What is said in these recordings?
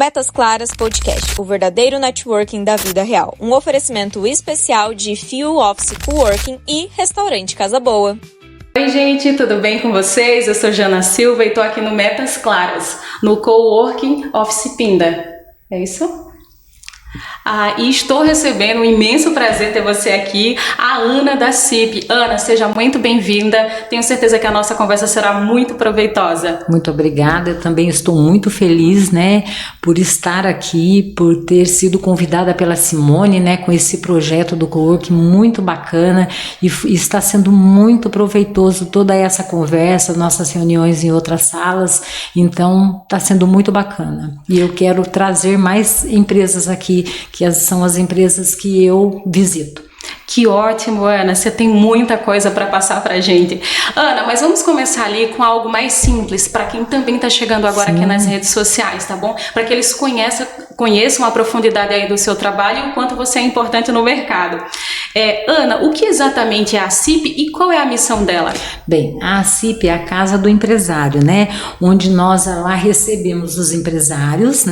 Metas Claras Podcast, o verdadeiro networking da vida real. Um oferecimento especial de Fuel Office Coworking e Restaurante Casa Boa. Oi gente, tudo bem com vocês? Eu sou Jana Silva e estou aqui no Metas Claras, no Coworking Office Pinda. É isso? E estou recebendo um imenso prazer ter você aqui, a Ana da CIP. Ana, seja muito bem-vinda. Tenho certeza que a nossa conversa será muito proveitosa. Muito obrigada. Eu também estou muito feliz, por estar aqui, por ter sido convidada pela Simone, com esse projeto do Coworking muito bacana e está sendo muito proveitoso toda essa conversa, nossas reuniões em outras salas. Então, está sendo muito bacana. E eu quero trazer mais empresas aqui, que são as empresas que eu visito. Que ótimo, Ana, você tem muita coisa para passar pra gente. Ana, mas vamos começar ali com algo mais simples, para quem também está chegando agora aqui nas redes sociais, tá bom? Para que eles conheçam a profundidade aí do seu trabalho e o quanto você é importante no mercado. Ana, o que exatamente é a CIP e qual é a missão dela? Bem, a CIP é a Casa do Empresário, onde nós lá recebemos os empresários,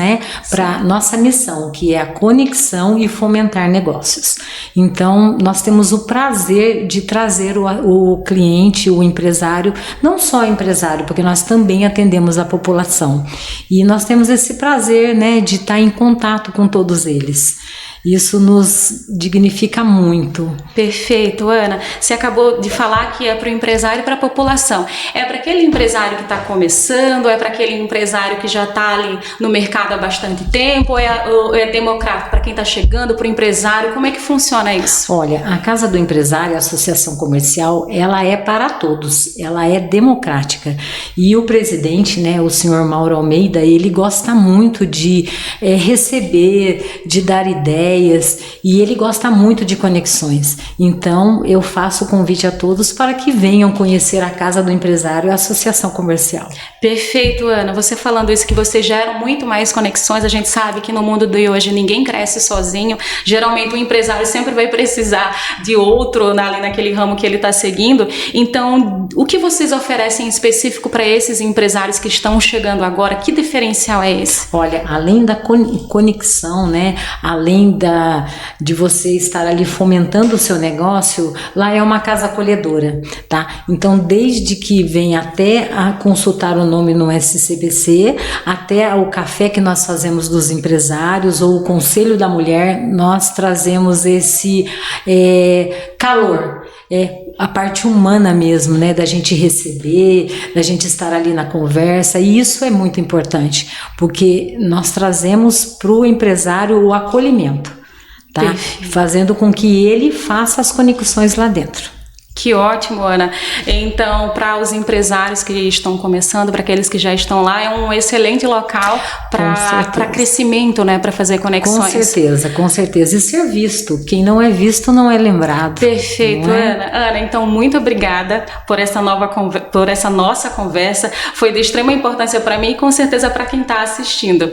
para nossa missão, que é a conexão e fomentar negócios. Então, nós temos o prazer de trazer o cliente, o empresário, não só o empresário, porque nós também atendemos a população. E nós temos esse prazer, de estar em contato com todos eles. Isso nos dignifica muito. Perfeito, Ana. Você acabou de falar que é para o empresário e para a população. É para aquele empresário que está começando, é para aquele empresário que já está ali no mercado há bastante tempo, ou é democrático para quem está chegando, para o empresário? Como é que funciona isso? Olha, a Casa do Empresário, a Associação Comercial, ela é para todos, ela é democrática. E o presidente, o senhor Mauro Almeida, ele gosta muito de receber, de dar ideias, e ele gosta muito de conexões. Então, eu faço o convite a todos para que venham conhecer a Casa do Empresário e a Associação Comercial. Perfeito, Ana. Você falando isso, que você gera muito mais conexões. A gente sabe que no mundo de hoje ninguém cresce sozinho. Geralmente o empresário sempre vai precisar de outro ali naquele ramo que ele está seguindo. Então, o que vocês oferecem em específico para esses empresários que estão chegando agora? Que diferencial é esse? Olha, além da conexão, além de você estar ali fomentando o seu negócio, lá é uma casa acolhedora, tá? Então, desde que vem até a consultar o nome no SCBC, até o café que nós fazemos dos empresários ou o Conselho da Mulher, nós trazemos esse calor, a parte humana mesmo, da gente receber, da gente estar ali na conversa, e isso é muito importante, porque nós trazemos para o empresário o acolhimento, tá? Fazendo com que ele faça as conexões lá dentro. Que ótimo, Ana. Então, para os empresários que estão começando, para aqueles que já estão lá, é um excelente local para crescimento, para fazer conexões. Com certeza. E ser visto. Quem não é visto não é lembrado. Perfeito, Ana. Ana, então, muito obrigada por essa nossa conversa. Foi de extrema importância para mim e com certeza para quem está assistindo.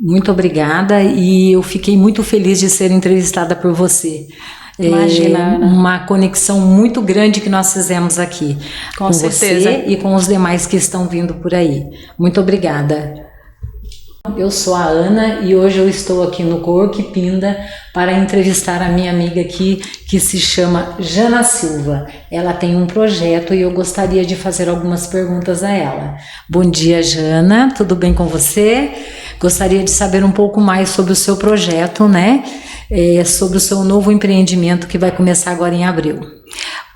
Muito obrigada, e eu fiquei muito feliz de ser entrevistada por você. Imagina, Ana. Uma conexão muito grande que nós fizemos aqui. Com certeza. Você e com os demais que estão vindo por aí. Muito obrigada. Eu sou a Ana e hoje eu estou aqui no Coworking Pinda para entrevistar a minha amiga aqui, que se chama Jana Silva. Ela tem um projeto e eu gostaria de fazer algumas perguntas a ela. Bom dia, Jana, tudo bem com você? Gostaria de saber um pouco mais sobre o seu projeto, sobre o seu novo empreendimento que vai começar agora em abril.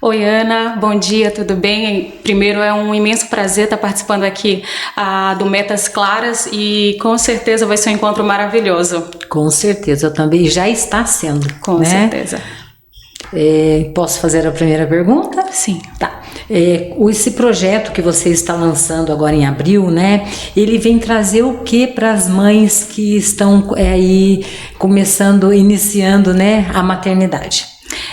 Oi, Ana, bom dia, tudo bem? Primeiro, é um imenso prazer estar participando aqui do Metas Claras e com certeza vai ser um encontro maravilhoso. Com certeza, eu também já está sendo. Com certeza. Posso fazer a primeira pergunta? Sim. Tá. Esse projeto que você está lançando agora em abril, ele vem trazer o que para as mães que estão aí iniciando, a maternidade?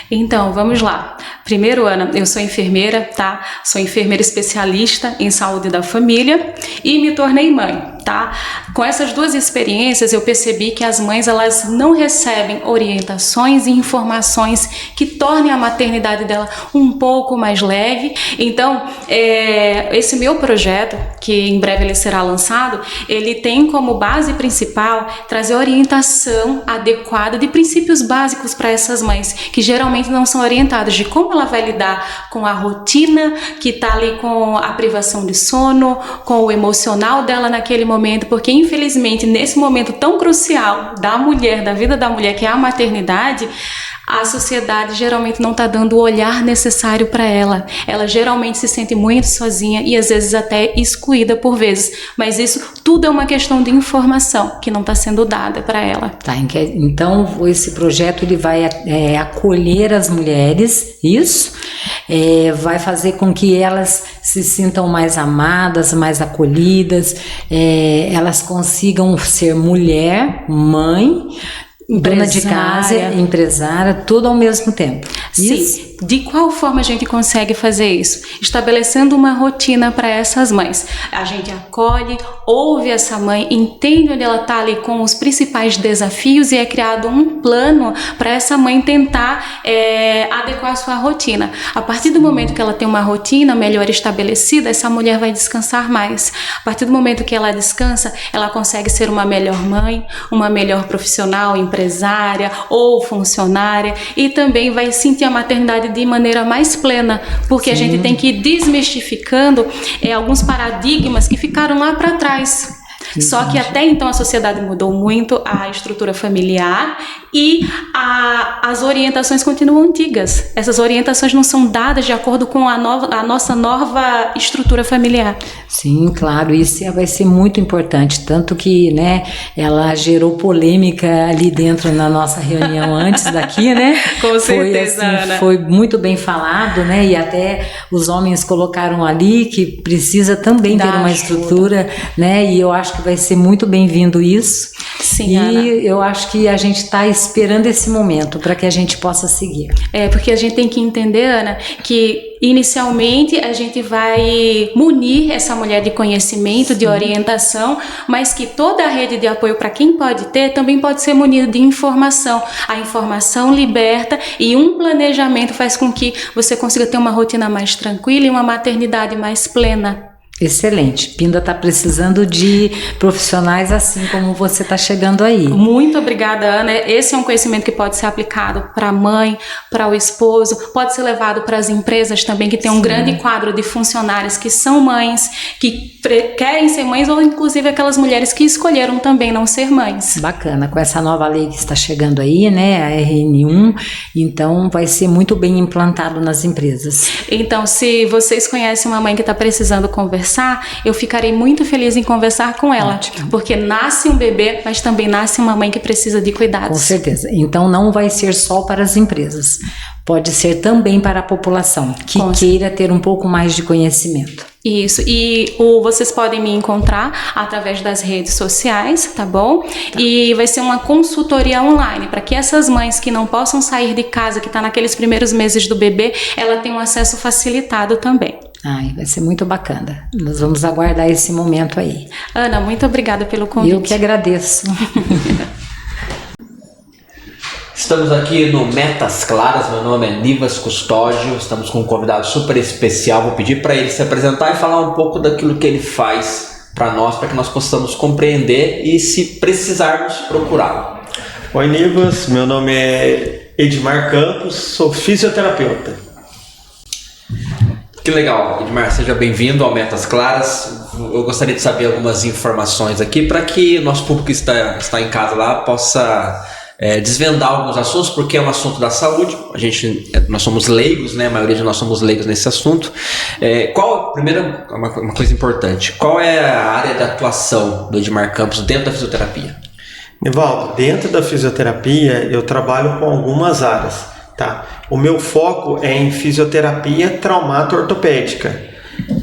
Então, vamos lá. Primeiro, Ana, eu sou enfermeira, tá? Sou enfermeira especialista em saúde da família e me tornei mãe. tá? Com essas duas experiências, eu percebi que as mães, elas não recebem orientações e informações que tornem a maternidade dela um pouco mais leve. Então, esse meu projeto, que em breve ele será lançado, ele tem como base principal trazer orientação adequada de princípios básicos para essas mães, que geralmente não são orientadas de como ela vai lidar com a rotina, que está ali com a privação de sono, com o emocional dela naquele momento, porque infelizmente nesse momento tão crucial da mulher, da vida da mulher, que é a maternidade, a sociedade geralmente não está dando o olhar necessário para ela. Ela geralmente se sente muito sozinha e às vezes até excluída por vezes. Mas isso tudo é uma questão de informação que não está sendo dada para ela. Tá, então esse projeto ele vai acolher as mulheres, isso, vai fazer com que elas se sintam mais amadas, mais acolhidas, elas consigam ser mulher, mãe, dona de casa, empresária, tudo ao mesmo tempo. Sim. Isso? De qual forma a gente consegue fazer isso? Estabelecendo uma rotina para essas mães. A gente acolhe, ouve essa mãe, entende onde ela está ali com os principais desafios e é criado um plano para essa mãe tentar adequar a sua rotina. A partir do momento que ela tem uma rotina melhor estabelecida, essa mulher vai descansar mais. A partir do momento que ela descansa, ela consegue ser uma melhor mãe, uma melhor profissional, empresária ou funcionária, e também vai sentir a maternidade de maneira mais plena, porque Sim. A gente tem que ir desmistificando alguns paradigmas que ficaram lá para trás. Só que até então a sociedade mudou muito, a estrutura familiar e as orientações continuam antigas. Essas orientações não são dadas de acordo com a nossa nova estrutura familiar. Sim, claro, isso vai ser muito importante, tanto que, né, ela gerou polêmica ali dentro na nossa reunião antes daqui, né? Com certeza, Ana. Foi muito bem falado, né? E até os homens colocaram ali que precisa também ter uma estrutura, né? E eu acho que vai ser muito bem-vindo isso. Sim, e Ana. Eu acho que a gente está esperando esse momento para que a gente possa seguir. Porque a gente tem que entender, Ana, que inicialmente a gente vai munir essa mulher de conhecimento, Sim. de orientação, mas que toda a rede de apoio para quem pode ter também pode ser munida de informação. A informação liberta e um planejamento faz com que você consiga ter uma rotina mais tranquila e uma maternidade mais plena. Excelente. Pinda está precisando de profissionais assim como você está chegando aí. Muito obrigada, Ana. Esse é um conhecimento que pode ser aplicado para a mãe, para o esposo, pode ser levado para as empresas também, que tem um grande quadro de funcionários que são mães, que querem ser mães, ou inclusive aquelas mulheres que escolheram também não ser mães. Bacana. Com essa nova lei que está chegando aí, né, a RN1, então vai ser muito bem implantado nas empresas. Então, se vocês conhecem uma mãe que está precisando conversar, eu ficarei muito feliz em conversar com ela. Ótimo. Porque nasce um bebê, mas também nasce uma mãe que precisa de cuidados. Com certeza. Então não vai ser só para as empresas, pode ser também para a população que queira ter um pouco mais de conhecimento. Isso, e vocês podem me encontrar através das redes sociais, tá bom? Tá. E vai ser uma consultoria online, para que essas mães que não possam sair de casa, que estão naqueles primeiros meses do bebê, ela tenha um acesso facilitado também. Ai, vai ser muito bacana. Nós vamos aguardar esse momento aí. Ana, muito obrigada pelo convite. Eu que agradeço. Estamos aqui no Metas Claras, meu nome é Nivas Custódio, estamos com um convidado super especial, vou pedir para ele se apresentar e falar um pouco daquilo que ele faz para nós, para que nós possamos compreender e, se precisarmos, procurá-lo. Oi Nivas, meu nome é Edmar Campos, sou fisioterapeuta. Que legal, Edmar, seja bem-vindo ao Metas Claras. Eu gostaria de saber algumas informações aqui para que o nosso público que está em casa lá possa desvendar alguns assuntos, porque é um assunto da saúde. Nós somos leigos, né? A maioria de nós somos leigos nesse assunto. Primeiro, uma coisa importante, qual é a área de atuação do Edmar Campos dentro da fisioterapia? Nivaldo, dentro da fisioterapia eu trabalho com algumas áreas, tá? O meu foco é em fisioterapia traumato-ortopédica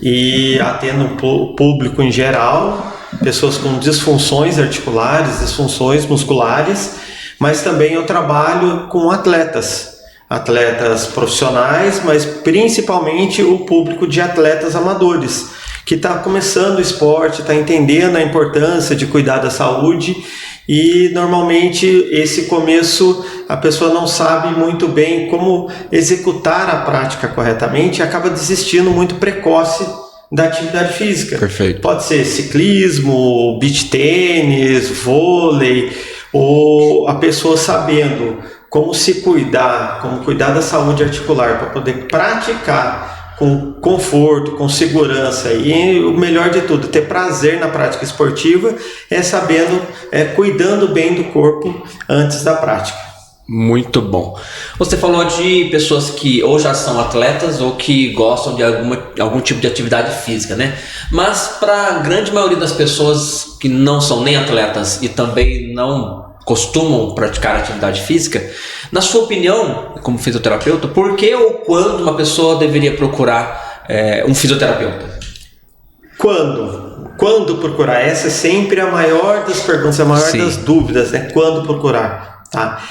e atendo o público em geral, pessoas com disfunções articulares, disfunções musculares, mas também eu trabalho com atletas profissionais, mas principalmente o público de atletas amadores, que está começando o esporte, está entendendo a importância de cuidar da saúde, e normalmente esse começo a pessoa não sabe muito bem como executar a prática corretamente e acaba desistindo muito precoce da atividade física. Perfeito. Pode ser ciclismo, beach tênis, vôlei, ou a pessoa sabendo como se cuidar, como cuidar da saúde articular para poder praticar com conforto, com segurança, e o melhor de tudo, ter prazer na prática esportiva, cuidando bem do corpo antes da prática. Muito bom. Você falou de pessoas que ou já são atletas ou que gostam de algum tipo de atividade física, né? Mas para a grande maioria das pessoas que não são nem atletas e também não costumam praticar atividade física, na sua opinião, como fisioterapeuta, por que ou quando uma pessoa deveria procurar um fisioterapeuta? Quando procurar? Essa é sempre a maior das perguntas, a maior das dúvidas, né? Quando procurar, tá?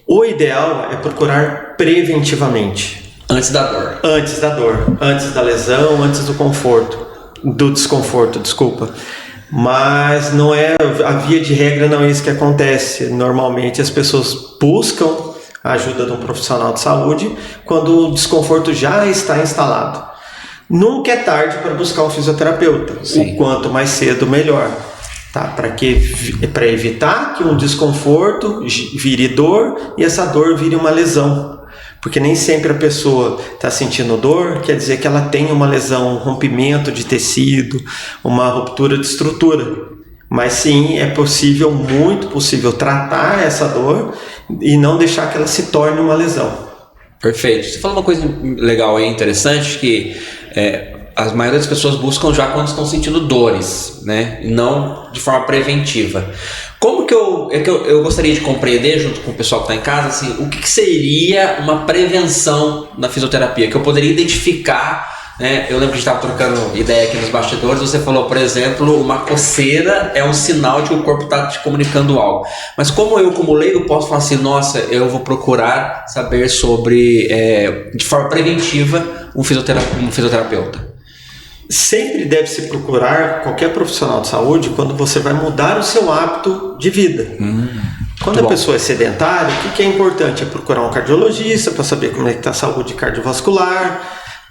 O ideal é procurar preventivamente. Antes da dor. Antes da lesão, antes do desconforto, desculpa. Mas não é a via de regra, não é isso que acontece. Normalmente as pessoas buscam a ajuda de um profissional de saúde quando o desconforto já está instalado. Nunca é tarde para buscar um fisioterapeuta. Sim. O quanto mais cedo, melhor. Tá? Para evitar que um desconforto vire dor e essa dor vire uma lesão. Porque nem sempre a pessoa está sentindo dor, quer dizer que ela tem uma lesão, um rompimento de tecido, uma ruptura de estrutura. Mas sim, é possível, muito possível, tratar essa dor e não deixar que ela se torne uma lesão. Perfeito. Você falou uma coisa legal aí, interessante, que a maioria das pessoas buscam já quando estão sentindo dores, né? E não de forma preventiva. Como que eu gostaria de compreender, junto com o pessoal que está em casa, assim, o que seria uma prevenção na fisioterapia, que eu poderia identificar, né? Eu lembro que a gente estava trocando ideia aqui nos bastidores, você falou, por exemplo, uma coceira é um sinal de que o corpo está te comunicando algo. Mas como eu, como leigo, posso falar assim, nossa, eu vou procurar saber sobre, de forma preventiva, um fisioterapeuta? Sempre deve se procurar qualquer profissional de saúde quando você vai mudar o seu hábito de vida. Quando a pessoa é sedentária, o que é importante? É procurar um cardiologista para saber como é que está a saúde cardiovascular,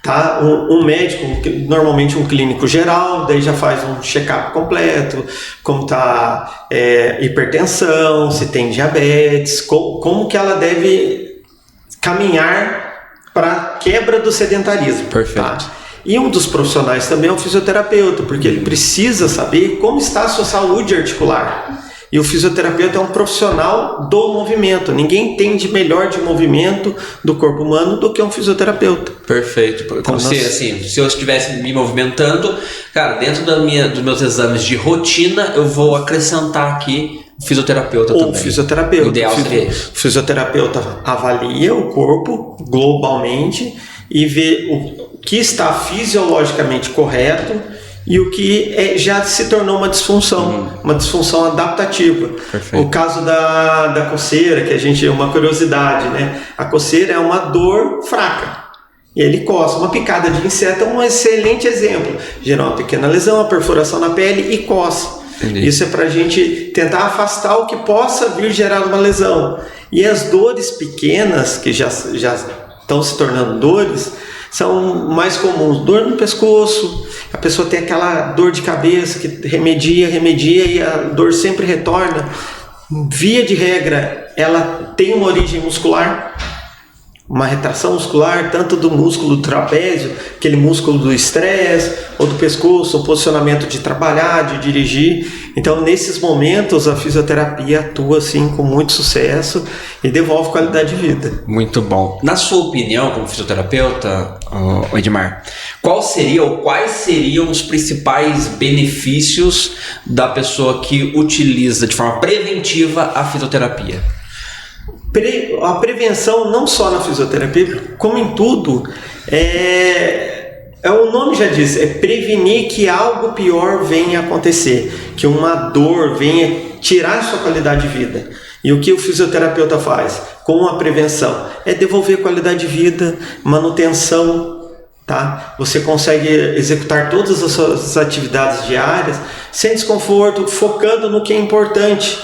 tá? Um médico, normalmente um clínico geral, daí já faz um check-up completo, como está hipertensão, se tem diabetes, como que ela deve caminhar para a quebra do sedentarismo. Perfeito. Tá? E um dos profissionais também é o fisioterapeuta, porque ele precisa saber como está a sua saúde articular. E o fisioterapeuta é um profissional do movimento. Ninguém entende melhor de movimento do corpo humano do que um fisioterapeuta. Perfeito. Como se eu estivesse me movimentando, cara, dentro dos meus exames de rotina, eu vou acrescentar aqui fisioterapeuta também. Ou fisioterapeuta. O ideal seria isso. O fisioterapeuta avalia o corpo globalmente e vê o que está fisiologicamente correto e o que já se tornou uma disfunção adaptativa. Perfeito. O caso da coceira, que é uma curiosidade, né? A coceira é uma dor fraca. E ele coça. Uma picada de inseto é um excelente exemplo. Gera uma pequena lesão, uma perfuração na pele e coça. Entendi. Isso é para a gente tentar afastar o que possa vir gerar uma lesão. E as dores pequenas, que já estão se tornando dores, são mais comuns. Dor no pescoço, a pessoa tem aquela dor de cabeça que remedia e a dor sempre retorna. Via de regra, ela tem uma origem muscular, uma retração muscular, tanto do músculo do trapézio, aquele músculo do estresse, ou do pescoço, o posicionamento de trabalhar, de dirigir. Então, nesses momentos, a fisioterapia atua assim com muito sucesso e devolve qualidade de vida. Muito bom. Na sua opinião, como fisioterapeuta, Edmar, quais seriam os principais benefícios da pessoa que utiliza de forma preventiva a fisioterapia? A prevenção, não só na fisioterapia, como em tudo, o nome já diz, é prevenir que algo pior venha a acontecer, que uma dor venha tirar sua qualidade de vida. E o que o fisioterapeuta faz com a prevenção? É devolver qualidade de vida, manutenção, tá? Você consegue executar todas as suas atividades diárias sem desconforto, focando no que é importante.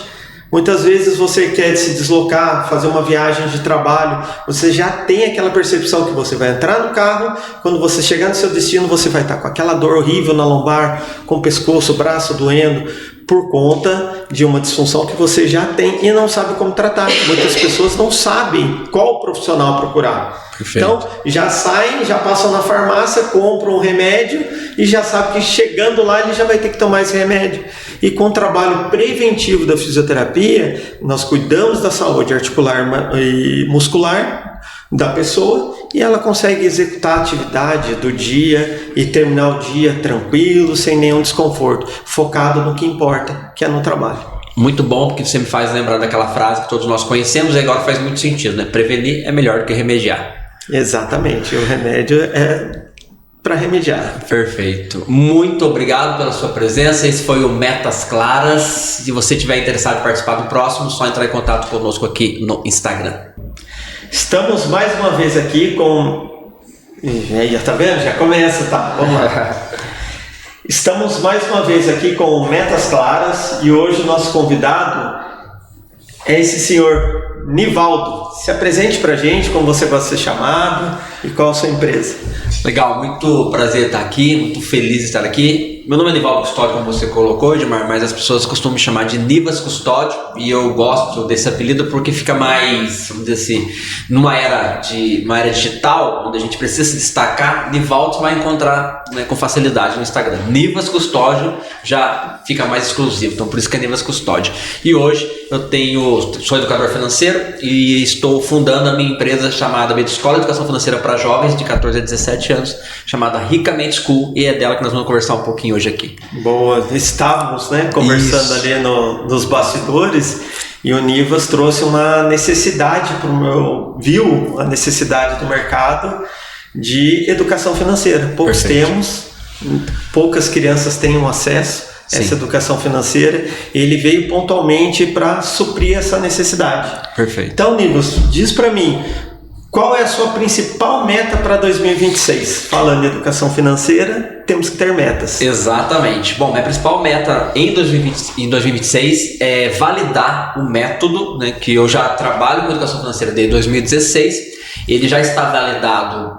Muitas vezes você quer se deslocar, fazer uma viagem de trabalho, você já tem aquela percepção que você vai entrar no carro, quando você chegar no seu destino você vai estar com aquela dor horrível na lombar, com o pescoço, o braço doendo, por conta de uma disfunção que você já tem e não sabe como tratar. Muitas pessoas não sabem qual profissional procurar. Perfeito. Então, já saem, já passam na farmácia, compram um remédio e já sabe que chegando lá ele já vai ter que tomar esse remédio. E com o trabalho preventivo da fisioterapia, nós cuidamos da saúde articular e muscular da pessoa e ela consegue executar a atividade do dia e terminar o dia tranquilo, sem nenhum desconforto, focado no que importa, que é no trabalho. Muito bom, porque você me faz lembrar daquela frase que todos nós conhecemos e agora faz muito sentido, né? Prevenir é melhor do que remediar. Exatamente, o remédio é para remediar. Perfeito. Muito obrigado pela sua presença. Esse foi o Metas Claras. Se você estiver interessado em participar do próximo, só entrar em contato conosco aqui no Instagram. Estamos mais uma vez aqui com... Já tá vendo? Já começa, tá? Vamos lá. Estamos mais uma vez aqui com o Metas Claras e hoje o nosso convidado é esse senhor Nivaldo. Se apresente pra gente, como você gosta de ser chamado e qual a sua empresa. Legal, muito prazer estar aqui, muito feliz de estar aqui. Meu nome é Nivaldo Custódio, como você colocou, Edmar, mas as pessoas costumam me chamar de Nivas Custódio e eu gosto desse apelido porque fica mais, vamos dizer assim, numa era digital, onde a gente precisa se destacar, Nivaldo vai encontrar, né, com facilidade no Instagram. Nivas Custódio já fica mais exclusivo, então por isso que é Nivas Custódio. E hoje sou educador financeiro e estou fundando a minha empresa chamada Escola de Educação Financeira para Jovens de 14 a 17 anos, chamada Ricamente School, e é dela que nós vamos conversar um pouquinho hoje aqui. Boa, estávamos, né, conversando Isso. ali nos bastidores e o Nivas trouxe uma necessidade viu a necessidade do mercado de educação financeira. Poucos Perfeito. temos, poucas crianças têm acesso a essa educação financeira. Ele veio pontualmente para suprir essa necessidade. Perfeito. Então, Nivas, diz para mim, qual é a sua principal meta para 2026? Falando em educação financeira, temos que ter metas. Exatamente. Bom, minha principal meta em 2026 é validar o método, né, que eu já trabalho com educação financeira desde 2016. Ele já está validado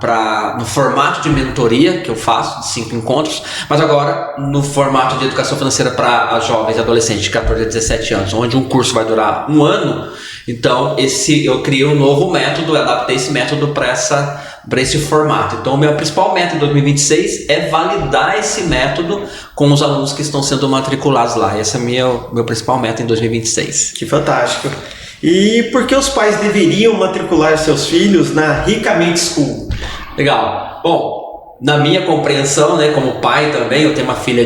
no formato de mentoria que eu faço, de 5 encontros, mas agora no formato de educação financeira para jovens e adolescentes de 14 a 17 anos, onde um curso vai durar 1 ano. Então eu criei um novo método, adaptei esse método para esse formato. Então minha principal meta em 2026 é validar esse método com os alunos que estão sendo matriculados lá. Essa é a meu principal meta em 2026. Que fantástico. E por que os pais deveriam matricular seus filhos na Ricamente School? Legal. Bom, na minha compreensão, né, como pai também, eu tenho uma filha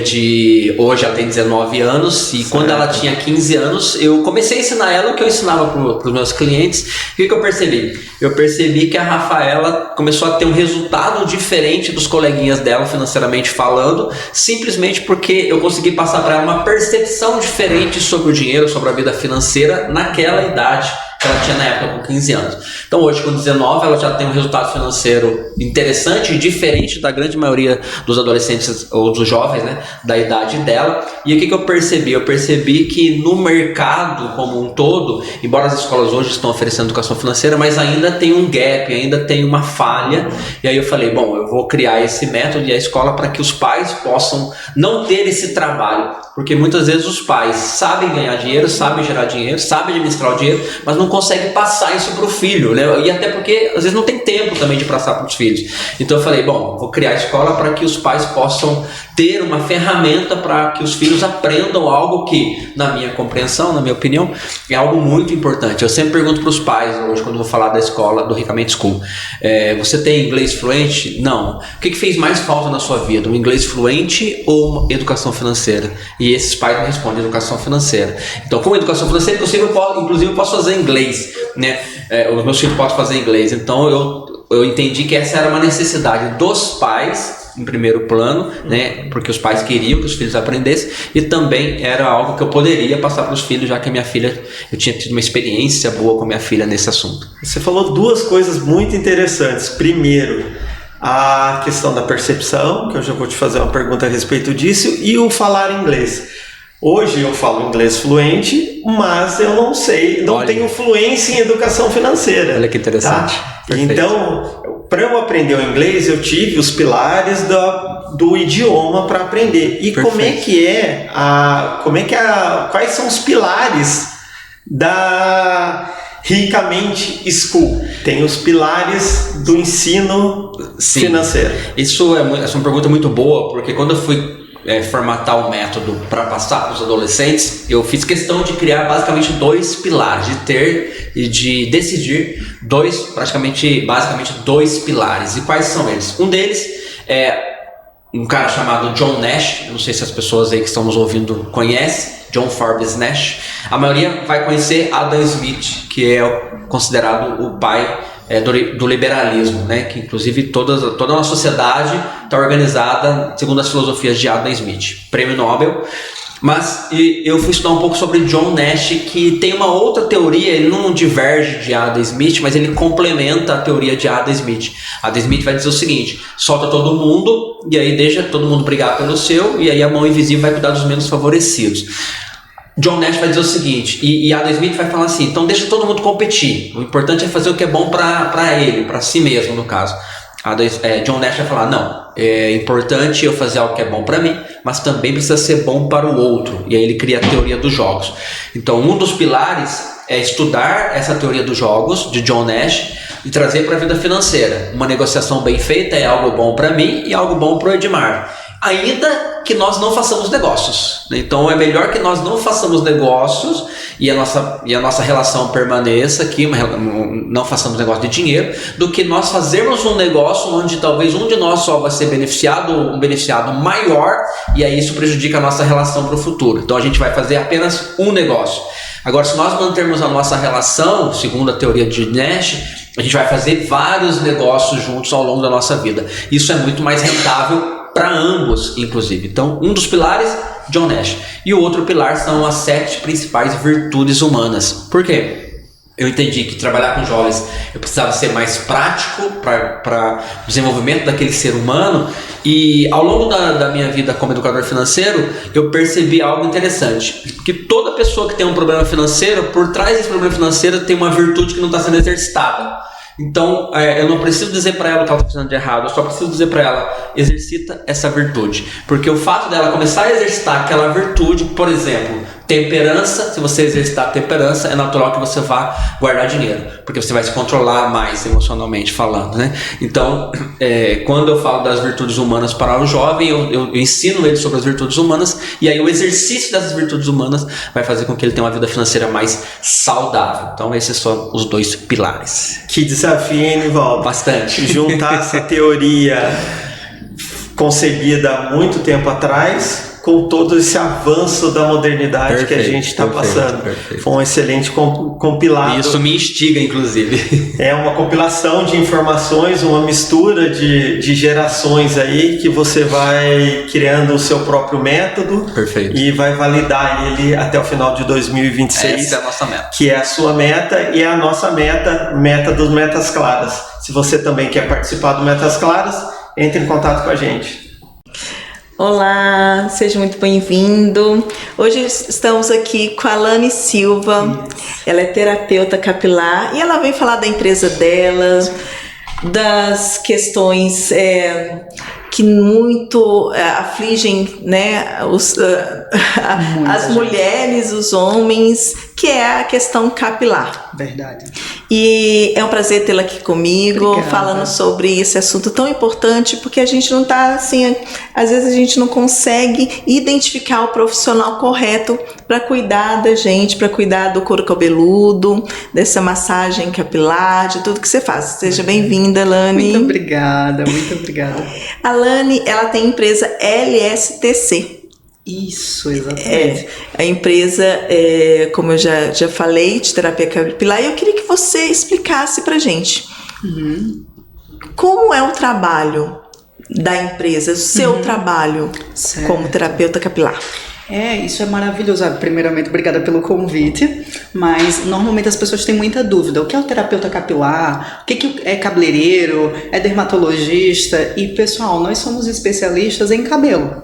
hoje ela tem 19 anos e certo. Quando ela tinha 15 anos, eu comecei a ensinar ela o que eu ensinava para os meus clientes. O que eu percebi? Eu percebi que a Rafaela começou a ter um resultado diferente dos coleguinhas dela, financeiramente falando, simplesmente porque eu consegui passar para ela uma percepção diferente sobre o dinheiro, sobre a vida financeira naquela idade que ela tinha na época com 15 anos. Então hoje com 19 ela já tem um resultado financeiro interessante e diferente da grande maioria dos adolescentes ou dos jovens, né, da idade dela. E o que eu percebi? Eu percebi que no mercado como um todo, embora as escolas hoje estão oferecendo educação financeira, mas ainda tem um gap, ainda tem uma falha. E aí eu falei, bom, eu vou criar esse método e a escola para que os pais possam não ter esse trabalho, porque muitas vezes os pais sabem ganhar dinheiro, sabem gerar dinheiro, sabem administrar o dinheiro, mas não consegue passar isso para o filho, né? E até porque às vezes não tem tempo também de passar para os filhos. Então eu falei, bom, vou criar a escola para que os pais possam ter uma ferramenta para que os filhos aprendam algo que, na minha compreensão, na minha opinião, é algo muito importante. Eu sempre pergunto para os pais, hoje quando eu vou falar da escola do Ricamente School, você tem inglês fluente? Não. O que fez mais falta na sua vida? Um inglês fluente ou uma educação financeira? E esses pais me respondem educação financeira. Então, com educação financeira, inclusive eu posso fazer inglês, né? Os meus filhos podem fazer inglês. Então, eu entendi que essa era uma necessidade dos pais, em primeiro plano, né? Porque os pais queriam que os filhos aprendessem e também era algo que eu poderia passar para os filhos, já que a minha filha, eu tinha tido uma experiência boa com a minha filha nesse assunto. Você falou duas coisas muito interessantes. Primeiro, a questão da percepção, que eu já vou te fazer uma pergunta a respeito disso, e o falar inglês. Hoje eu falo inglês fluente, mas eu não sei, não tenho fluência em educação financeira. Olha que interessante. Tá? Então, para eu aprender o inglês, eu tive os pilares do idioma para aprender. E quais são os pilares da Ricamente School? Tem os pilares do ensino financeiro. Essa é uma pergunta muito boa, porque quando eu fui formatar o método para passar para os adolescentes, eu fiz questão de criar basicamente 2 pilares, de ter e de decidir basicamente dois pilares. E quais são eles? Um deles é um cara chamado John Nash, eu não sei se as pessoas aí que estão nos ouvindo conhecem, John Forbes Nash. A maioria vai conhecer Adam Smith, que é considerado o pai do liberalismo, né? Que inclusive toda a nossa sociedade está organizada segundo as filosofias de Adam Smith, prêmio Nobel. Mas eu fui estudar um pouco sobre John Nash, que tem uma outra teoria. Ele não diverge de Adam Smith, mas ele complementa a teoria de Adam Smith. Adam Smith vai dizer o seguinte: solta todo mundo e aí deixa todo mundo brigar pelo seu, e aí a mão invisível vai cuidar dos menos favorecidos. John Nash vai dizer o seguinte, e Adam Smith vai falar assim: então deixa todo mundo competir, o importante é fazer o que é bom para ele, para si mesmo no caso. John Nash vai falar: não, é importante eu fazer algo que é bom para mim, mas também precisa ser bom para o outro. E aí ele cria a teoria dos jogos. Então um dos pilares é estudar essa teoria dos jogos de John Nash e trazer para a vida financeira. Uma negociação bem feita é algo bom para mim e algo bom para o Edmar, ainda que nós não façamos negócios. Então é melhor que nós não façamos negócios e a nossa relação permaneça aqui, não façamos negócio de dinheiro, do que nós fazermos um negócio onde talvez um de nós só vai ser beneficiado, um beneficiado maior, e aí isso prejudica a nossa relação para o futuro. Então a gente vai fazer apenas um negócio. Agora, se nós mantermos a nossa relação, segundo a teoria de Nash, a gente vai fazer vários negócios juntos ao longo da nossa vida. Isso é muito mais rentável para ambos, inclusive. Então, um dos pilares, John Nash. E o outro pilar são as 7 principais virtudes humanas. Por quê? Eu entendi que trabalhar com jovens eu precisava ser mais prático para o desenvolvimento daquele ser humano. E ao longo da minha vida como educador financeiro, eu percebi algo interessante. Que toda pessoa que tem um problema financeiro, por trás desse problema financeiro tem uma virtude que não está sendo exercitada. Então, eu não preciso dizer para ela o que ela está fazendo de errado, eu só preciso dizer para ela: exercita essa virtude. Porque o fato dela começar a exercitar aquela virtude, por exemplo, temperança, se você exercitar a temperança, é natural que você vá guardar dinheiro, porque você vai se controlar mais emocionalmente falando, né? Então, quando eu falo das virtudes humanas para o jovem, eu ensino ele sobre as virtudes humanas, e aí o exercício dessas virtudes humanas vai fazer com que ele tenha uma vida financeira mais saudável. Então, esses são os 2 pilares. Que desafio, hein, Nivaldo? Bastante. Juntar essa teoria concebida há muito tempo atrás com todo esse avanço da modernidade que a gente está passando. Perfeito. Foi um excelente compilado. Isso me instiga, inclusive. É uma compilação de informações, uma mistura de gerações aí, que você vai criando o seu próprio método. Perfeito. E vai validar ele até o final de 2026. Essa é a nossa meta. Que é a sua meta e é a nossa meta dos Metas Claras. Se você também quer participar do Metas Claras, entre em contato com a gente. Olá, seja muito bem-vindo. Hoje estamos aqui com a Alane Silva. Ela é terapeuta capilar e ela vem falar da empresa dela, das questões que muito afligem, né, as mulheres, os homens, que é a questão capilar. Verdade. E é um prazer tê-la aqui comigo, Obrigada. falando sobre esse assunto tão importante, porque a gente não tá assim, às vezes a gente não consegue identificar o profissional correto para cuidar da gente, para cuidar do couro cabeludo, dessa massagem capilar, de tudo que você faz. Seja bem-vinda, Alane. Muito obrigada, muito obrigada. A Alane, ela tem a empresa LSTC. Isso, exatamente. A empresa, como eu já falei, de terapia capilar, e eu queria que você explicasse pra gente como é o trabalho da empresa, o seu trabalho Certo. como terapeuta capilar. Isso é maravilhoso. Primeiramente, obrigada pelo convite, mas normalmente as pessoas têm muita dúvida. O que é o terapeuta capilar? O que é cabeleireiro? É dermatologista? E, pessoal, nós somos especialistas em cabelo.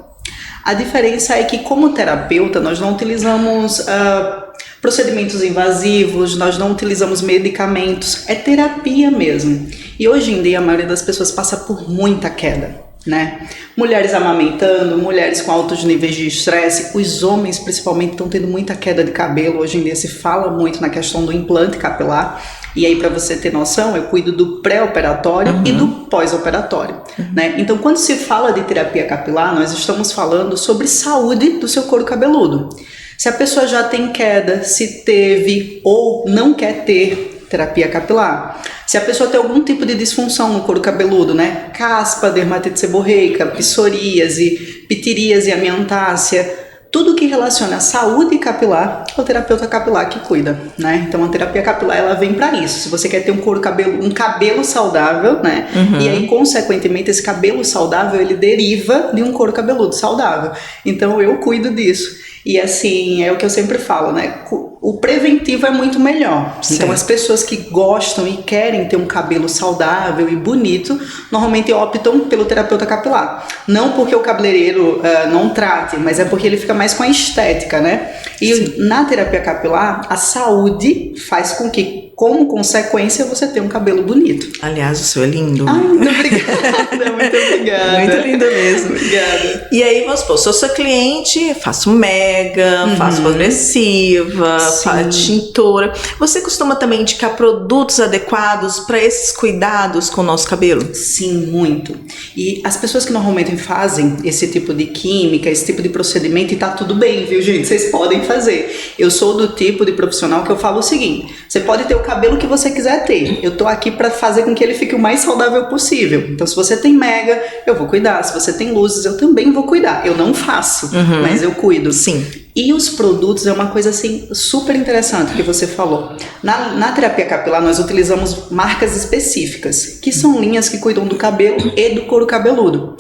A diferença é que, como terapeuta, nós não utilizamos procedimentos invasivos, nós não utilizamos medicamentos, é terapia mesmo. E hoje em dia a maioria das pessoas passa por muita queda, né? Mulheres amamentando, mulheres com altos níveis de estresse, os homens principalmente estão tendo muita queda de cabelo. Hoje em dia se fala muito na questão do implante capilar. E aí, para você ter noção, eu cuido do pré-operatório e do pós-operatório, né? Então, quando se fala de terapia capilar, nós estamos falando sobre saúde do seu couro cabeludo. Se a pessoa já tem queda, se teve ou não quer ter terapia capilar. Se a pessoa tem algum tipo de disfunção no couro cabeludo, né? Caspa, dermatite seborreica, psoríase, pitiríase, amiantácea, tudo que relaciona a saúde capilar, é o terapeuta capilar que cuida, né? Então a terapia capilar, ela vem para isso. Se você quer ter um cabelo saudável, né? E aí, consequentemente, esse cabelo saudável, ele deriva de um couro cabeludo saudável. Então eu cuido disso. E assim, é o que eu sempre falo, né? O preventivo é muito melhor. Sim. Então as pessoas que gostam e querem ter um cabelo saudável e bonito, normalmente optam pelo terapeuta capilar. Não porque o cabeleireiro não trate, mas é porque ele fica mais com a estética, né? E sim, na terapia capilar, a saúde faz com que, como consequência, você tenha um cabelo bonito. Aliás, o seu é lindo. Ai, muito obrigada, muito obrigada. Muito lindo mesmo. Obrigada. E aí, vamos supor, sou sua cliente, faço mega, faço progressiva, faço tintura. Você costuma também indicar produtos adequados para esses cuidados com o nosso cabelo? Sim, muito. E as pessoas que normalmente fazem esse tipo de química, esse tipo de procedimento, e tá tudo bem, viu, gente? Vocês podem fazer. Eu sou do tipo de profissional que eu falo o seguinte: você pode ter o cabelo que você quiser ter. Eu tô aqui para fazer com que ele fique o mais saudável possível. Então, se você tem mega, eu vou cuidar. Se você tem luzes, eu também vou cuidar. Eu não faço, mas eu cuido. Sim. E os produtos é uma coisa assim super interessante que você falou. Na terapia capilar nós utilizamos marcas específicas, que são linhas que cuidam do cabelo e do couro cabeludo.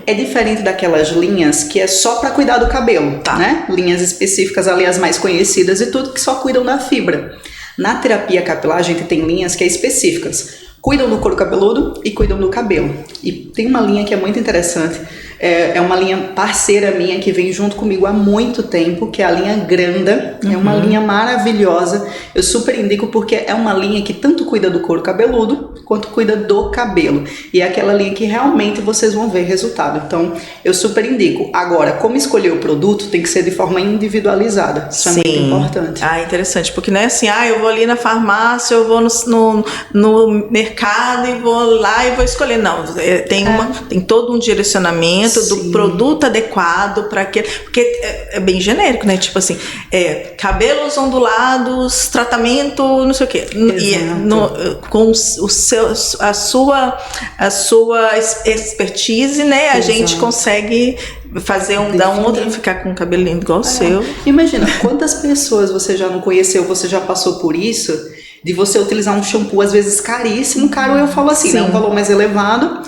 É diferente daquelas linhas que é só para cuidar do cabelo, né? Linhas específicas ali, as mais conhecidas e tudo, que só cuidam da fibra. Na terapia capilar a gente tem linhas que é específicas, cuidam do couro cabeludo e cuidam do cabelo. E tem uma linha que é muito interessante, é uma linha parceira minha que vem junto comigo há muito tempo, que é a linha Granda. É uma linha maravilhosa, eu super indico porque é uma linha que tanto cuida do couro cabeludo quanto cuida do cabelo. E é aquela linha que realmente vocês vão ver resultado. Então eu super indico. Agora, como escolher o produto tem que ser de forma individualizada. Isso é muito importante. Interessante, porque não é assim, eu vou ali na farmácia, eu vou no mercado e vou lá e vou escolher. Não, tem todo um direcionamento do produto adequado para aquele, porque é bem genérico, né? Tipo assim, cabelos ondulados, tratamento, não sei o quê. E com a sua expertise, né? A gente consegue fazer dar um outro, ficar com um cabelo lindo igual o seu. Imagina, quantas pessoas você já não conheceu, você já passou por isso, de você utilizar um shampoo às vezes caríssimo, caro, eu falo assim, né, um valor mais elevado,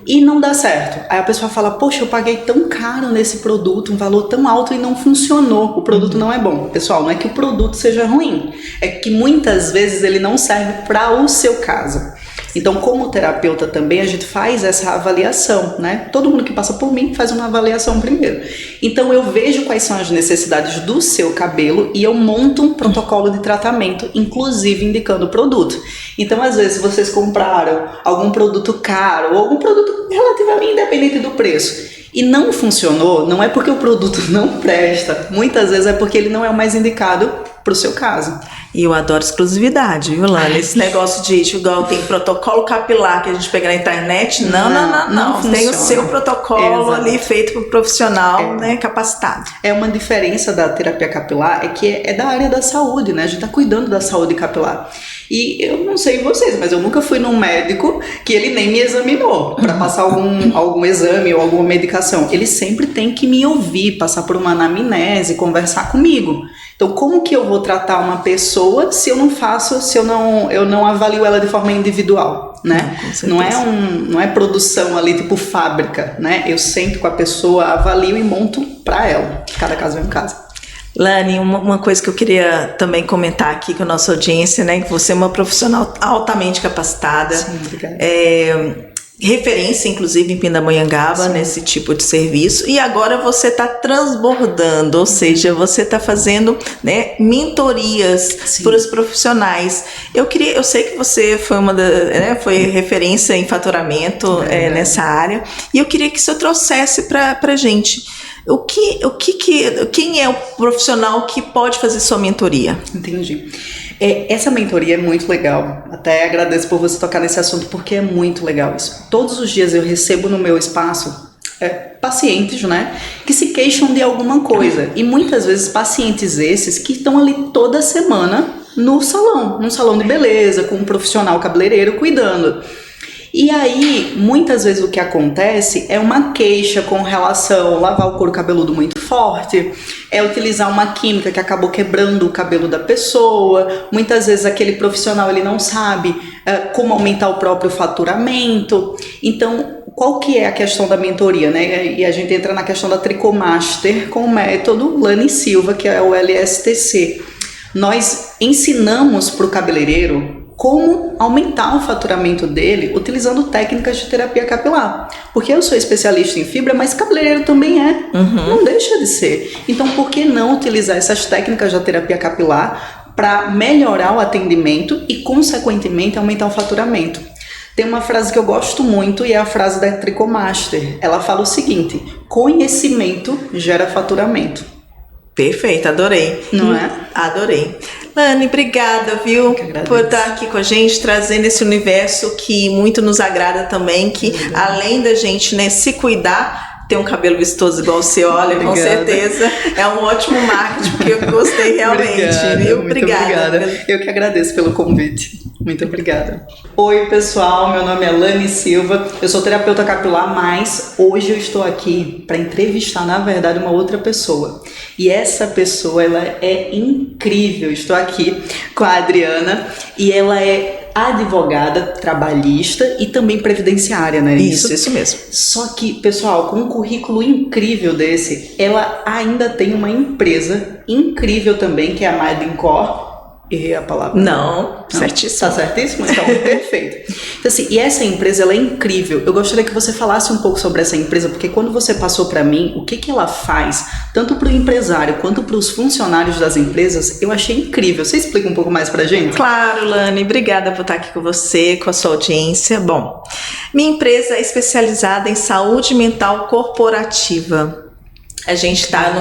e não dá certo. Aí a pessoa fala, poxa, eu paguei tão caro nesse produto, um valor tão alto e não funcionou, o produto não é bom. Pessoal, não é que o produto seja ruim, é que muitas vezes ele não serve para o seu caso. Então, como terapeuta também, a gente faz essa avaliação, né? Todo mundo que passa por mim faz uma avaliação primeiro. Então, eu vejo quais são as necessidades do seu cabelo e eu monto um protocolo de tratamento, inclusive indicando o produto. Então, às vezes, vocês compraram algum produto caro ou algum produto relativamente independente do preço e não funcionou, não é porque o produto não presta, muitas vezes é porque ele não é o mais indicado para o seu caso. E eu adoro exclusividade, viu, Lana? Esse negócio de igual tem protocolo capilar que a gente pega na internet. Não. Tem o seu protocolo ali feito por profissional, né, capacitado. É uma diferença da terapia capilar, é que é da área da saúde, né? A gente tá cuidando da saúde capilar. E eu não sei vocês, mas eu nunca fui num médico que ele nem me examinou para passar algum exame ou alguma medicação. Ele sempre tem que me ouvir, passar por uma anamnese, conversar comigo. Então, como que eu vou tratar uma pessoa se eu não avalio ela de forma individual? né? Não é produção ali tipo fábrica, né? Eu sento com a pessoa, avalio e monto para ela. Cada caso é um caso. Lani, uma coisa que eu queria também comentar aqui com a nossa audiência, né? Que você é uma profissional altamente capacitada. Sim, obrigada. Referência, inclusive, em Pindamonhangaba, nesse tipo de serviço. E agora você está transbordando, ou seja, você está fazendo, né, mentorias para os profissionais. Eu sei que você foi foi referência em faturamento nessa área. E eu queria que você trouxesse para a gente quem é o profissional que pode fazer sua mentoria. Entendi. Essa mentoria é muito legal. Até agradeço por você tocar nesse assunto, porque é muito legal isso. Todos os dias eu recebo no meu espaço pacientes, né, que se queixam de alguma coisa. E muitas vezes pacientes esses que estão ali toda semana num salão de beleza, com um profissional cabeleireiro cuidando. E aí, muitas vezes o que acontece é uma queixa com relação a lavar o couro cabeludo muito forte, utilizar uma química que acabou quebrando o cabelo da pessoa. Muitas vezes aquele profissional ele não sabe como aumentar o próprio faturamento. Então, qual que é a questão da mentoria, né? E a gente entra na questão da Tricomaster com o método Lani Silva, que é o LSTC. Nós ensinamos para o cabeleireiro como aumentar o faturamento dele utilizando técnicas de terapia capilar. Porque eu sou especialista em fibra, mas cabeleireiro também é. Não deixa de ser. Então, por que não utilizar essas técnicas da terapia capilar para melhorar o atendimento e, consequentemente, aumentar o faturamento? Tem uma frase que eu gosto muito e é a frase da Tricomaster. Ela fala o seguinte: conhecimento gera faturamento. Perfeito, adorei. Não é? Adorei. Lani, obrigada, viu, por estar aqui com a gente, trazendo esse universo que muito nos agrada também, que além da gente, né, se cuidar, ter um cabelo vistoso igual o seu, olha, com certeza é um ótimo marketing, porque eu gostei realmente, viu? Obrigada. Eu que agradeço pelo convite. Muito obrigada. Oi, pessoal, meu nome é Lani Silva, eu sou terapeuta capilar, mas hoje eu estou aqui para entrevistar, na verdade, uma outra pessoa. E essa pessoa, ela é incrível. Estou aqui com a Adriana e ela é advogada trabalhista e também previdenciária, né? Isso mesmo. Só que, pessoal, com um currículo incrível desse, ela ainda tem uma empresa incrível também, que é a Maidencor. Errei a palavra? Não, certíssimo. Tá certíssimo? Então, perfeito. Então, assim, e essa empresa, ela é incrível. Eu gostaria que você falasse um pouco sobre essa empresa, porque quando você passou para mim o que ela faz, tanto para o empresário quanto para os funcionários das empresas, eu achei incrível. Você explica um pouco mais pra gente? Claro, Lani. Obrigada por estar aqui com você, com a sua audiência. Bom, minha empresa é especializada em saúde mental corporativa. A gente está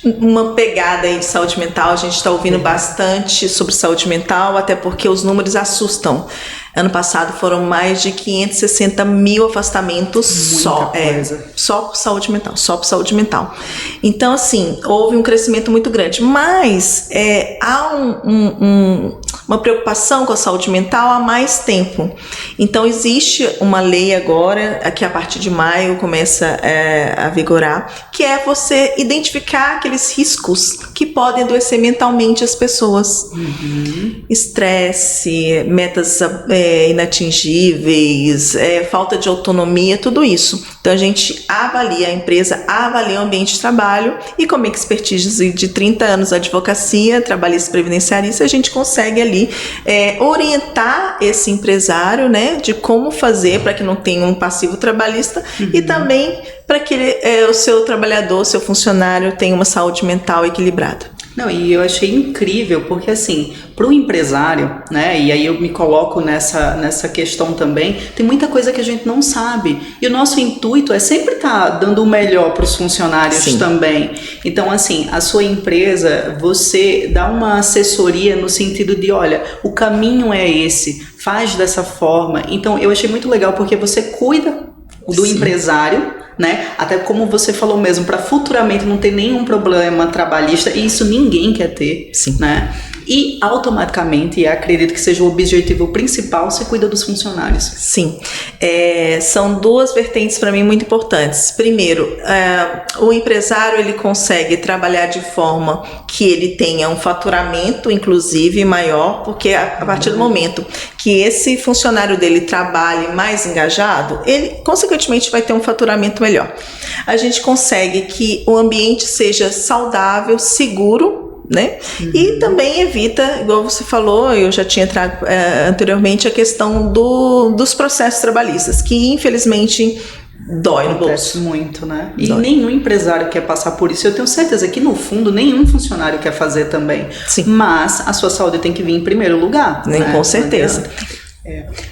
uma pegada aí de saúde mental, a gente está ouvindo bastante sobre saúde mental, até porque os números assustam. Ano passado foram mais de 560 mil afastamentos só por saúde mental, Então, assim, houve um crescimento muito grande, mas há uma preocupação com a saúde mental há mais tempo. Então, existe uma lei agora, que a partir de maio começa a vigorar, que é você identificar aqueles riscos que podem adoecer mentalmente as pessoas. Estresse, metas inatingíveis, falta de autonomia, tudo isso. Então a gente avalia, a empresa avalia o ambiente de trabalho e com expertise de 30 anos de advocacia, trabalhista e previdenciarista, a gente consegue ali orientar esse empresário, né, de como fazer para que não tenha um passivo trabalhista e também para que o seu trabalhador, o seu funcionário tenha uma saúde mental equilibrada. Não, e eu achei incrível, porque assim, para o empresário, né, e aí eu me coloco nessa questão também, tem muita coisa que a gente não sabe, e o nosso intuito é sempre estar dando o melhor para os funcionários também. Então, assim, a sua empresa, você dá uma assessoria no sentido de, olha, o caminho é esse, faz dessa forma. Então, eu achei muito legal, porque você cuida do empresário, né? Até como você falou mesmo, para futuramente não ter nenhum problema trabalhista, e isso ninguém quer ter, né? e automaticamente, acredito que seja o objetivo principal, você cuida dos funcionários. Sim, são duas vertentes para mim muito importantes. Primeiro, o empresário ele consegue trabalhar de forma que ele tenha um faturamento, inclusive, maior, porque a partir do momento que esse funcionário dele trabalhe mais engajado, ele consequentemente vai ter um faturamento melhor. A gente consegue que o ambiente seja saudável, seguro, né? E também evita, igual você falou, eu já tinha trago anteriormente, a questão dos processos trabalhistas, que infelizmente dói no Acontece bolso. muito, né? E Dói. nenhum empresário quer passar por isso. Eu tenho certeza que, no fundo, nenhum funcionário quer fazer também. Sim. Mas a sua saúde tem que vir em primeiro lugar. Nem né? com certeza.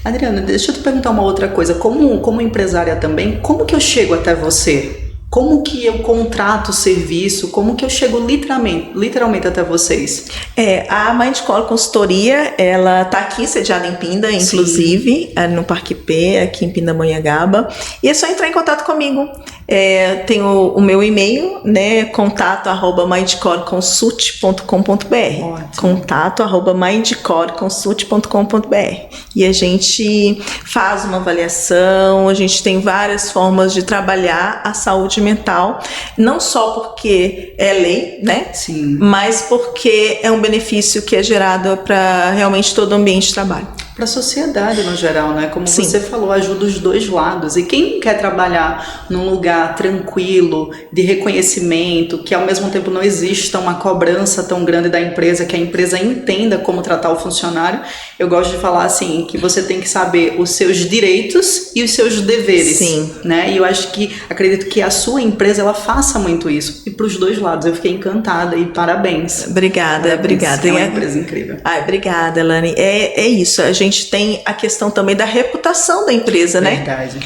Adriana, deixa eu te perguntar uma outra coisa. Como empresária também, como que eu chego até você? Como que eu contrato o serviço? Como que eu chego literalmente até vocês? A Mindcore Consultoria, ela tá aqui sediada em Pinda, inclusive, no Parque P, aqui em Pindamonhangaba. E é só entrar em contato comigo. Tem o meu e-mail, né? contato@mindcoreconsult.com.br. contato@mindcoreconsult.com.br. E a gente faz uma avaliação, a gente tem várias formas de trabalhar a saúde mental, não só porque é lei, né? Sim. Mas porque é um benefício que é gerado para realmente todo o ambiente de trabalho. Para a sociedade no geral, né? Como Sim. você falou, ajuda os dois lados. E quem quer trabalhar num lugar tranquilo, de reconhecimento, que ao mesmo tempo não exista uma cobrança tão grande da empresa, que a empresa entenda como tratar o funcionário, eu gosto de falar assim, que você tem que saber os seus direitos e os seus deveres. Sim. Né? E eu acredito que a sua empresa, ela faça muito isso. E para os dois lados, eu fiquei encantada e parabéns. Obrigada. É uma empresa incrível. Obrigada, Elane. É isso, a gente tem a questão também da reputação da empresa, né? Verdade.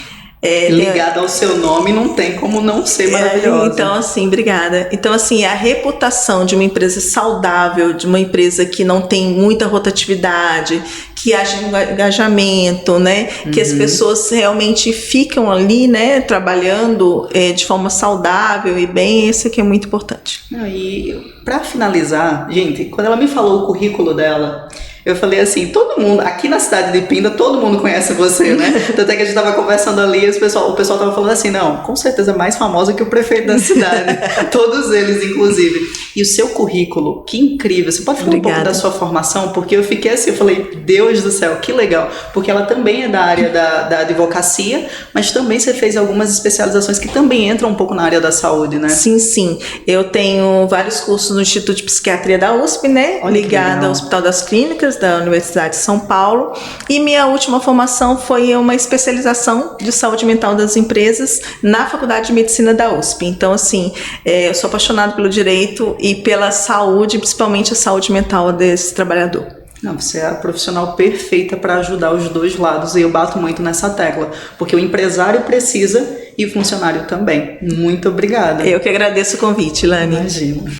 Ligada ao seu nome, não tem como não ser maravilhosa. Então, assim, obrigada. Então, assim, a reputação de uma empresa saudável, de uma empresa que não tem muita rotatividade, que haja engajamento, né? Que as pessoas realmente ficam ali, né? Trabalhando de forma saudável e bem, isso aqui é muito importante. E pra finalizar, gente, quando ela me falou o currículo dela, eu falei assim, todo mundo, aqui na cidade de Pinda, todo mundo conhece você, né? Tanto é que a gente tava conversando ali e o pessoal tava falando assim, não, com certeza é mais famosa que o prefeito da cidade. Todos eles, inclusive. E o seu currículo, que incrível. Você pode falar um pouco da sua formação? Porque eu fiquei assim, eu falei, Deus do céu, que legal. Porque ela também é da área da advocacia, mas também você fez algumas especializações que também entram um pouco na área da saúde, né? Sim. Eu tenho vários cursos no Instituto de Psiquiatria da USP, né? Ligada ao Hospital das Clínicas da Universidade de São Paulo, e minha última formação foi uma especialização de saúde mental das empresas na Faculdade de Medicina da USP. Então, assim, eu sou apaixonada pelo direito e pela saúde, principalmente a saúde mental desse trabalhador. Não, você é a profissional perfeita para ajudar os dois lados, e eu bato muito nessa tecla, porque o empresário precisa e o funcionário também. Muito obrigada. Eu que agradeço o convite, Lani. Imagina.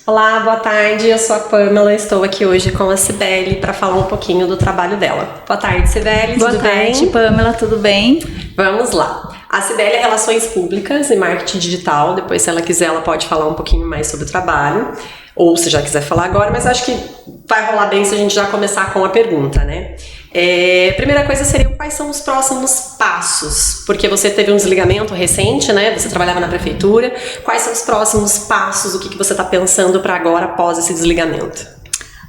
Olá, boa tarde, eu sou a Pamela, estou aqui hoje com a Cibele para falar um pouquinho do trabalho dela. Boa tarde, Cibele, tudo bem? Boa tarde, Pamela, tudo bem? Vamos lá. A Cibele é Relações Públicas e Marketing Digital, depois se ela quiser ela pode falar um pouquinho mais sobre o trabalho, ou se já quiser falar agora, mas acho que vai rolar bem se a gente já começar com a pergunta, né? Primeira coisa seria quais são os próximos passos, porque você teve um desligamento recente, né? Você trabalhava na prefeitura. Quais são os próximos passos? O que você está pensando para agora após esse desligamento?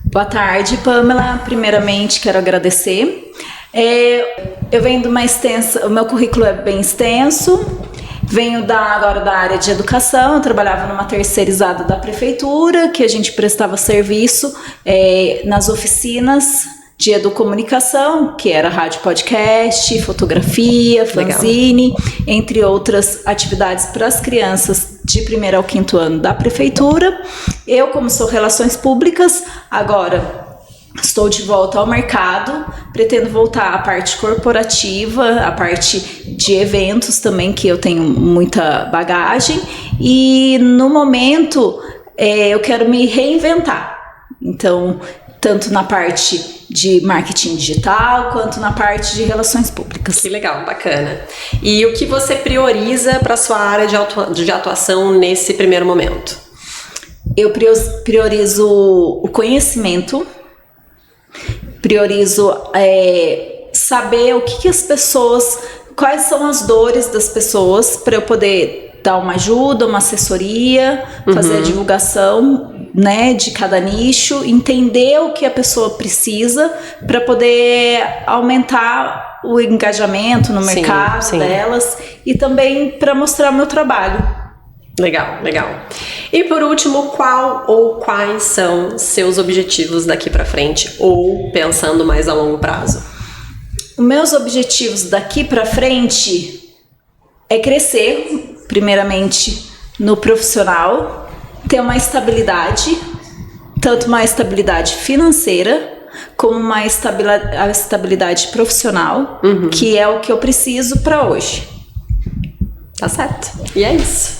Boa tarde, Pamela. Primeiramente, quero agradecer. Eu venho de uma extensa, o meu currículo é bem extenso. Venho agora da área de educação, eu trabalhava numa terceirizada da prefeitura, que a gente prestava serviço nas oficinas de educomunicação, que era rádio podcast, fotografia, fanzine, entre outras atividades para as crianças de 1º ao 5º ano da prefeitura. Eu, como sou Relações Públicas, agora estou de volta ao mercado, pretendo voltar à parte corporativa, à parte de eventos também, que eu tenho muita bagagem, e no momento eu quero me reinventar. Então, tanto na parte de marketing digital, quanto na parte de relações públicas. Que legal, bacana. E o que você prioriza para a sua área de atuação nesse primeiro momento? eu priorizo o conhecimento, priorizo saber o que as pessoas, quais são as dores das pessoas, para eu poder dar uma ajuda, uma assessoria, fazer a divulgação, né, de cada nicho, entender o que a pessoa precisa para poder aumentar o engajamento no mercado delas e também para mostrar o meu trabalho. Legal, legal. E por último, qual ou quais são seus objetivos daqui para frente ou pensando mais a longo prazo? Os meus objetivos daqui para frente é crescer, primeiramente no profissional, ter uma estabilidade, tanto uma estabilidade financeira como uma estabilidade profissional, que é o que eu preciso para hoje. Tá certo. E é isso.